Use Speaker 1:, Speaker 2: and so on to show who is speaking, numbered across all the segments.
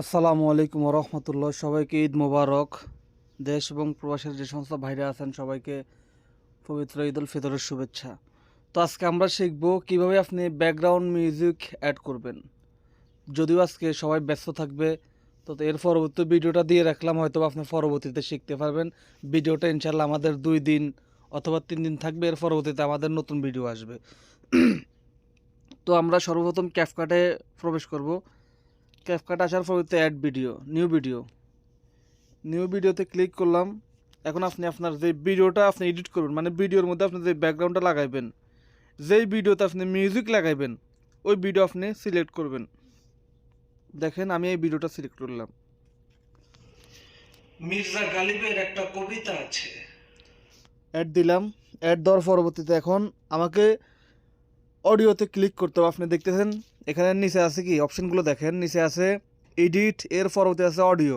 Speaker 1: আসসালামু আলাইকুম রহমতুল্লাহ। সবাইকে ঈদ মোবারক। দেশ এবং প্রবাসের যে সমস্ত ভাইরা আছেন সবাইকে পবিত্র ঈদ উল ফিতরের শুভেচ্ছা। তো আজকে আমরা শিখব কিভাবে আপনি ব্যাকগ্রাউন্ড মিউজিক অ্যাড করবেন। যদিও আজকে সবাই ব্যস্ত থাকবে, তো এর পরবর্তী ভিডিওটা দিয়ে রাখলাম, হয়তো আপনি পরবর্তীতে শিখতে পারবেন। ভিডিওটা ইনশাল্লাহ আমাদের 2 দিন অথবা 3 দিন থাকবে, এর পরবর্তীতে আমাদের নতুন ভিডিও আসবে। তো আমরা সর্বপ্রথম ক্যাপকাটে প্রবেশ করব। ক্যাপকাট আসার পরবর্তীতে অ্যাড ভিডিও, নিউ ভিডিওতে ক্লিক করলাম। এখন আপনি আপনার যে ভিডিওটা আপনি এডিট করবেন, মানে ভিডিওর মধ্যে আপনি যে ব্যাকগ্রাউন্ডটা লাগাইবেন, যেই ভিডিওতে আপনি মিউজিক লাগাইবেন, ওই ভিডিও আপনি সিলেক্ট করবেন। দেখেন আমি এই ভিডিওটা সিলেক্ট করলাম।
Speaker 2: মির্জা গালিবের একটা কবিতা আছে।
Speaker 1: অ্যাড দিলাম। অ্যাড দেওয়ার পরবর্তীতে এখন আমাকে অডিওতে ক্লিক করতে হবে। আপনি দেখতেছেন এখানে নিচে আছে কি অপশনগুলো, দেখেন নিচে আছে এডিট, এর পরবর্তী আছে অডিও,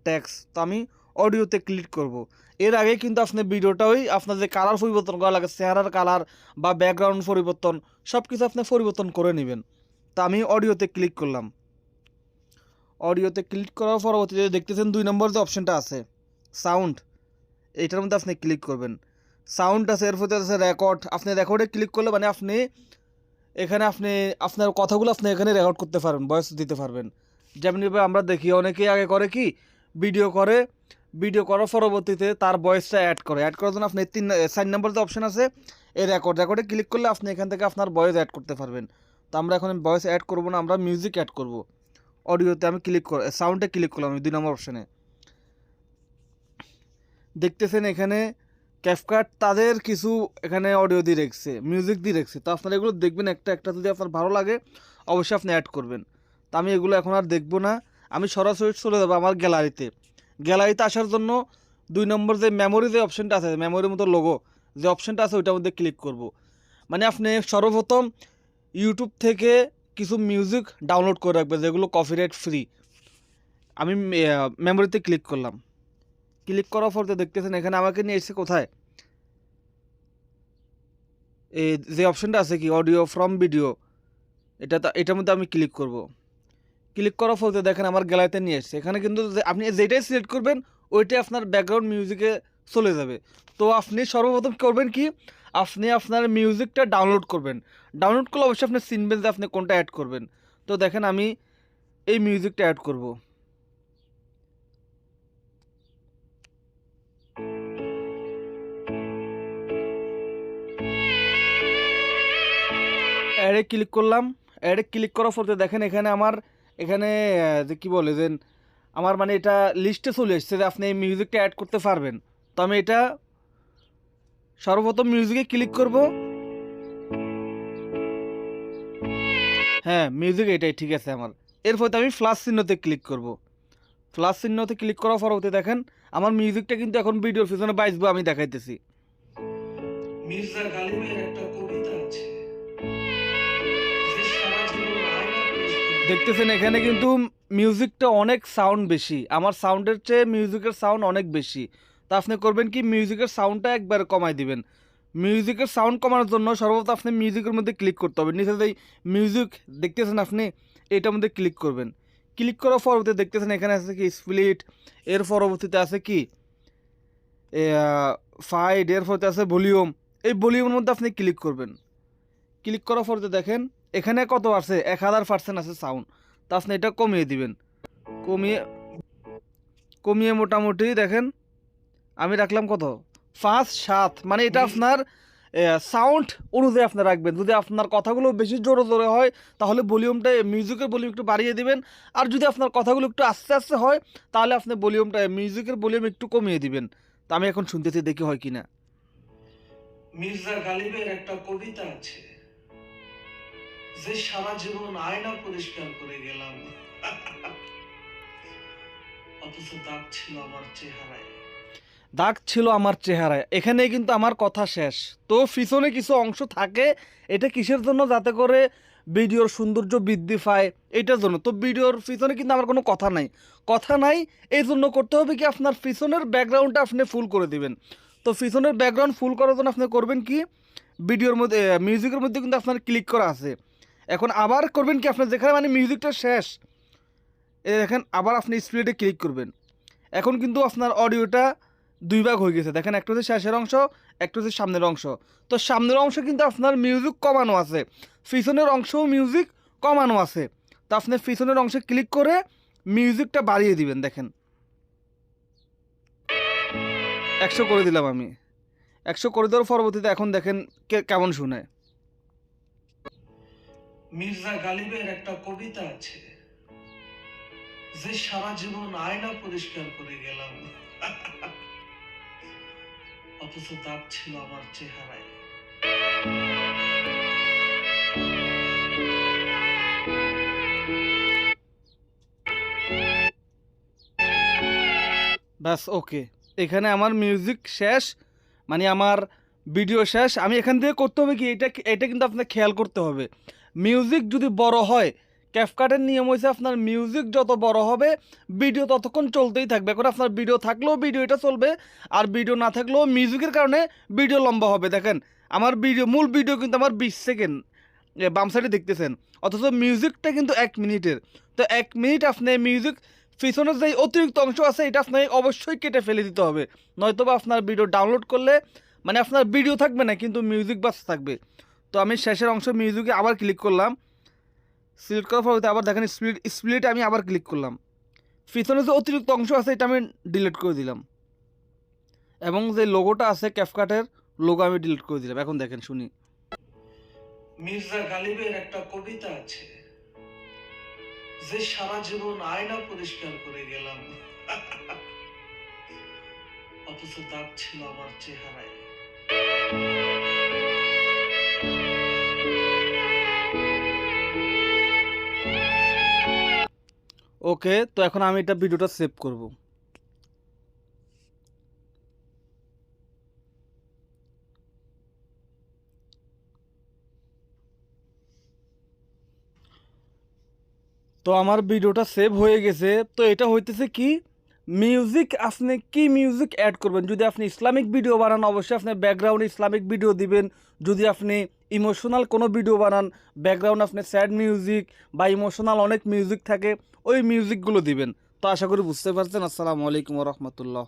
Speaker 1: ট্যাক্স। তো আমি অডিওতে ক্লিক করব। এর আগে কিন্তু আপনি ভিডিওটা আপনার যে কালার পরিবর্তন করা লাগে, চেহারার কালার বা ব্যাকগ্রাউন্ড পরিবর্তন, সব কিছু আপনি পরিবর্তন করে নেবেন। তো আমি অডিওতে ক্লিক করলাম। অডিওতে ক্লিক করার পরবর্তীতে দেখতেছেন 2 নম্বর যে অপশনটা আছে সাউন্ড, এইটার মধ্যে আপনি ক্লিক করবেন। সাউন্ড আছে, এর পরে আছে রেকর্ড। আপনি রেকর্ডে ক্লিক করলে মানে আপনি এখানে আপনার কথাগুলো আপনি এখানে রেকর্ড করতে পারবেন, ভয়েস দিতে পারবেন। যেমনিভাবে আমরা দেখি অনেকেই আগে করে কি ভিডিও করে, ভিডিও করার পরবর্তীতে তার ভয়েসটা অ্যাড করার জন্য আপনি 4 নম্বর যে অপশন আছে এই রেকর্ডে ক্লিক করলে আপনি এখান থেকে আপনার ভয়েস অ্যাড করতে পারবেন। তো আমরা এখন ভয়েস অ্যাড করব না, আমরা মিউজিক অ্যাড করব। অডিওতে আমি সাউন্ডে ক্লিক করলাম, আমি 2 নম্বর অপশানে। দেখতেছেন এখানে ক্যাপকাট তাদের কিছু এখানে অডিও দিয়ে রেখেছে, মিউজিক দিয়ে রেখেছে। তো আপনারা এগুলো দেখবেন, একটা একটা যদি আপনার ভালো লাগে অবশ্যই আপনি অ্যাড করবেন। তো আমি এগুলো এখন আর দেখবো না, আমি সরাসরি চলে যাবো আমার গ্যালারিতে। গ্যালারিতে আসার জন্য 2 নম্বর যে মেমোরি যে অপশানটা আছে, মেমোরির মতো লোগো যে অপশানটা আছে ওইটার মধ্যে ক্লিক করব। মানে আপনি সর্বপ্রথম ইউটিউব থেকে কিছু মিউজিক ডাউনলোড করে রাখবেন যেগুলো কপিরাইট ফ্রি। আমি মেমোরিতে ক্লিক করলাম। ক্লিক করার পর তো দেখতেছেন এখানে আমাকে নিয়ে এসেছে কোথায়, এই যে অপশনটা আছে কি অডিও ফ্রম ভিডিও, এটার মধ্যে আমি ক্লিক করব। ক্লিক করার পর দেখেন আমার গ্যালারিতে নিয়ে এসছে। এখানে কিন্তু আপনি যেটাই সিলেক্ট করবেন ওইটাই আপনার ব্যাকগ্রাউন্ড মিউজিকে চলে যাবে। তো আপনি সর্বপ্রথম করবেন কি, আপনি আপনার মিউজিকটা ডাউনলোড করবেন। ডাউনলোড করলে অবশ্যই আপনি চিনবেন যে আপনি কোনটা অ্যাড করবেন। তো দেখেন আমি এই মিউজিকটা অ্যাড করব। অ্যাডে ক্লিক করলাম। অ্যাডে ক্লিক করার পর দেখেন এখানে যে কী বলে যে আমার মানে এটা লিস্টে চলে এসছে যে আপনি এই মিউজিকটা অ্যাড করতে পারবেন। তো আমি এটা সর্বপ্রথম মিউজিকে ক্লিক করব। হ্যাঁ, মিউজিক এটাই ঠিক আছে আমার। এরপর আমি প্লাস চিহ্নতে ক্লিক করব। প্লাস চিহ্নতে ক্লিক করার পরবর্তী দেখেন আমার মিউজিকটা কিন্তু এখন ভিডিওর পিছনে বাজবে, আমি দেখাইতেছি।
Speaker 2: মির্জা গালিবের একটা কবিতা আছে। যে সারা জীবন আয়না পরিষ্কার
Speaker 1: দেখতেছেন এখানে কিন্তু মিউজিকটা অনেক সাউন্ড বেশি, আমার সাউন্ডের চেয়ে মিউজিকের সাউন্ড অনেক বেশি। তা আপনি করবেন কি মিউজিকের সাউন্ডটা একবার কমাই দিবেন। মিউজিকের সাউন্ড কমানোর জন্য সর্বপ্রথম আপনি মিউজিকের মধ্যে ক্লিক করতে হবে। নিচে যেই মিউজিক দেখতেছেন আপনি এটার মধ্যে ক্লিক করবেন। ক্লিক করার পরবর্তীতে দেখতেছেন এখানে আছে কি স্প্লিট, এর পরবর্তীতে আছে কি ফাইড, এর পরবর্তীতে আছে ভলিউম। এই ভলিউমের মধ্যে আপনি ক্লিক করবেন। ক্লিক করার পরে দেখেন এখানে কত আছে, 1000% আছে সাউন্ড। তা আপনি এটা কমিয়ে দিবেন। কমিয়ে কমিয়ে মোটামুটি দেখেন আমি রাখলাম কত 5-7, মানে এটা আপনার সাউন্ড অনুযায়ী আপনি রাখবেন। যদি আপনার কথাগুলো বেশি জোরে জোরে হয় তাহলে ভলিউমটা, মিউজিকের ভলিউম একটু বাড়িয়ে দিবেন। আর যদি আপনার কথাগুলো একটু আস্তে আস্তে হয় তাহলে আপনি মিউজিকের ভলিউম একটু কমিয়ে দিবেন। তা আমি এখন শুনতেছি, দেখি হয় কিনা।
Speaker 2: মির্জা গালিবের একটা কবিতা আছে। যে সারা জীবন আয়না পরিষ্কার করে গেলাম, অথচ দাগ ছিল আমার চেহারায়।
Speaker 1: দাগ ছিল আমার চেহারায়, এখানেই কিন্তু আমার কথা শেষ। তো পিছনে কিছু অংশ থাকে, এটা কিসের জন্য, যাতে করে ভিডিওর সৌন্দর্য বৃদ্ধি পায়, এটার জন্য। তো ভিডিওর পিছনে কিন্তু আমার কোনো কথা নাই। এই জন্য করতে হবে কি আপনার পিছনের ব্যাকগ্রাউন্ডটা আপনি ফুল করে দিবেন। তো পিছনের ব্যাকগ্রাউন্ড ফুল করার জন্য আপনি করবেন কি, ভিডিওর মধ্যে মিউজিকের মধ্যে কিন্তু আপনার ক্লিক করা আছে। এখন আবার করবেন কি, আপনার যেখানে মানে মিউজিকটা শেষ এই দেখেন আবার আপনি স্প্লিটে ক্লিক করবেন। এখন কিন্তু আপনার অডিওটা দুই ভাগ হয়ে গেছে। দেখেন একটা হচ্ছে শেষের অংশ, একটা হচ্ছে সামনের অংশ। তো সামনের অংশ কিন্তু আপনার মিউজিক কমানো আছে, পিছনের অংশও মিউজিক কমানো আছে। তো আপনি পিছনের অংশে ক্লিক করে মিউজিকটা বাড়িয়ে দিবেন। দেখেন 100 করে দিলাম আমি। 100 করে দেওয়ার পরবর্তীতে এখন দেখেন কেমন শুনে।
Speaker 2: মির্জা গালিবের একটা কবিতা আছে, যে সারা জীবন আয়না পরিষ্কার করে গেলাম, অথচ দাগ ছিল আমার চেহারায়।
Speaker 1: ব্যাস ওকে, এখানে আমার মিউজিক শেষ, মানে আমার ভিডিও শেষ। আমি এখান থেকে করতে হবে কি, এটা কিন্তু আপনাকে খেয়াল করতে হবে। মিউজিক যদি বড় হয়, ক্যাপকাটের নিয়ম হয়েছে আপনার মিউজিক যত বড় হবে ভিডিও ততক্ষণ চলতেই থাকবে। এখন আপনার ভিডিও থাকলেও ভিডিও এটা চলবে, আর ভিডিও না থাকলেও মিউজিকের কারণে ভিডিও লম্বা হবে। দেখেন আমার মূল ভিডিও কিন্তু আমার 20 সেকেন্ড বাম সাইডে দেখতেছেন, অথচ মিউজিকটা কিন্তু 1 মিনিটের। তো 1 মিনিট আপনি মিউজিক পিছনের যে অতিরিক্ত অংশ আছে এটা আপনাকে অবশ্যই কেটে ফেলে দিতে হবে, নয়তো বা আপনার ভিডিও ডাউনলোড করলে মানে আপনার ভিডিও থাকবে না কিন্তু মিউজিক বাস থাকবে। তো আমি শেষের অংশ মিউজিকে আবার ক্লিক করলাম, সিলেক্ট করার পর আবার দেখেন স্প্লিট আমি আবার ক্লিক করলাম। পিছনে যে অতিরিক্ত অংশ আছে এটা আমি ডিলিট করে দিলাম, এবং যে লোগোটা আছে ক্যাপকাটের লোগো আমি ডিলিট করে দিলাম। এখন দেখেন শুনি।
Speaker 2: মির্জা গালিবের একটা কবিতা আছে, যে সারা জীবন আয়না পরিষ্কার করে গেলাম, অথচ দাগ ছিল আমার চেহারায়।
Speaker 1: ওকে, তো এখন আমি এটা ভিডিওটা সেভ করব। তো আমার ভিডিওটা সেভ হয়ে গেছে। তো এটা হইতেছে কি, মিউজিক আপনি কি মিউজিক অ্যাড করবেন। যদি আপনি ইসলামিক ভিডিও বানান অবশ্যই আপনি ব্যাকগ্রাউন্ডে ইসলামিক ভিডিও দিবেন। যদি আপনি ইমোশনাল কোনো ভিডিও বানান ব্যাকগ্রাউন্ড আপনি স্যাড মিউজিক বা ইমোশনাল অনেক মিউজিক থাকে, ওই মিউজিকগুলো দিবেন। তো আশা করি বুঝতে পারছেন। আসসালামু আলাইকুম ওয়া রাহমাতুল্লাহ।